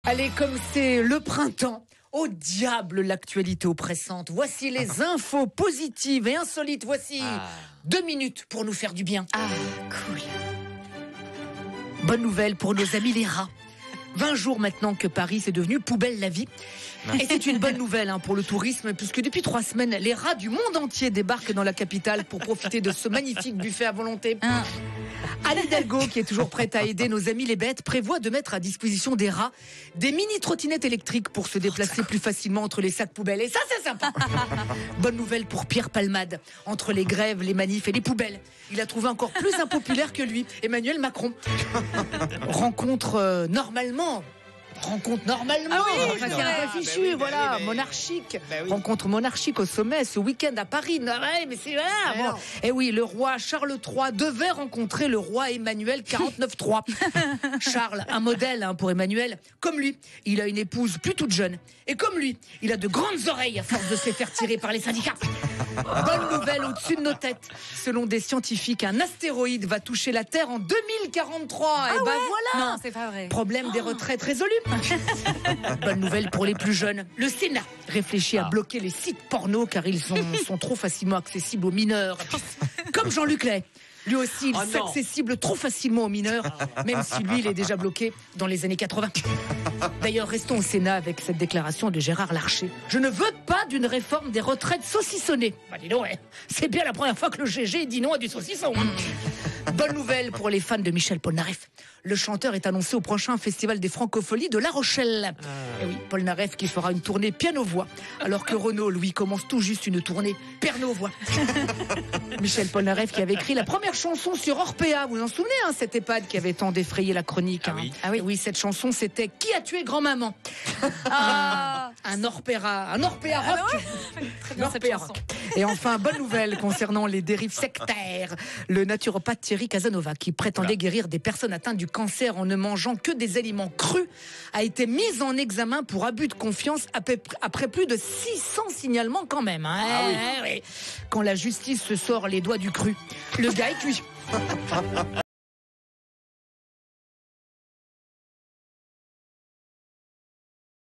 Allez, comme c'est le printemps, au diable l'actualité oppressante. Voici les infos positives et insolites. Voici 2 minutes pour nous faire du bien. Ah, cool. Bonne nouvelle pour nos amis les rats. 20 jours maintenant que Paris est devenu poubelle la vie. Et c'est une bonne nouvelle pour le tourisme, puisque depuis 3 semaines, les rats du monde entier débarquent dans la capitale pour profiter de ce magnifique buffet à volonté. Anne Hidalgo, qui est toujours prête à aider nos amis les bêtes, prévoit de mettre à disposition des rats des mini-trottinettes électriques pour se déplacer plus facilement entre les sacs poubelles. Et ça, c'est sympa. Bonne nouvelle pour Pierre Palmade. Entre les grèves, les manifs et les poubelles, il a trouvé encore plus impopulaire que lui, Emmanuel Macron. Rencontre normalement, c'est un peu fichu, voilà, monarchique. Rencontre monarchique au sommet ce week-end à Paris. Mais c'est bon. Et oui, le roi Charles III devait rencontrer le roi Emmanuel 49.3. Charles, un modèle pour Emmanuel. Comme lui, il a une épouse plus toute jeune. Et comme lui, il a de grandes oreilles à force de se faire tirer par les syndicats. Bonne nouvelle au-dessus de nos têtes. Selon des scientifiques, un astéroïde va toucher la Terre en 2043. Et voilà. Non, c'est pas vrai. Problème des retraites résolu. Bonne nouvelle pour les plus jeunes. Le Sénat réfléchit à bloquer les sites porno car ils sont trop facilement accessibles aux mineurs. Comme Jean-Luc Lay. Lui aussi, il s'accessible trop facilement aux mineurs, même si lui, il est déjà bloqué dans les années 80. D'ailleurs, restons au Sénat avec cette déclaration de Gérard Larcher. Je ne veux pas d'une réforme des retraites saucissonnées. Dis donc, c'est bien la première fois que le GG dit non à du saucisson. Bonne nouvelle pour les fans de Michel Polnareff. Le chanteur est annoncé au prochain festival des Francopholies de La Rochelle. Et oui, Polnareff qui fera une tournée piano-voix, alors que Renaud, lui, commence tout juste une tournée perno-voix. Michel Polnareff qui avait écrit la première chanson sur Orpea. Vous vous en souvenez, cette EHPAD qui avait tant défrayé la chronique. Oui, cette chanson, c'était Qui a tué grand-maman. Un Orpea rock. Et enfin, bonne nouvelle concernant les dérives sectaires. Le naturopathe Thierry Casanova, qui prétendait guérir des personnes atteintes du cancer en ne mangeant que des aliments crus, a été mis en examen pour abus de confiance après plus de 600 signalements quand même. Quand la justice se sort les doigts du cru, le gars est cuit.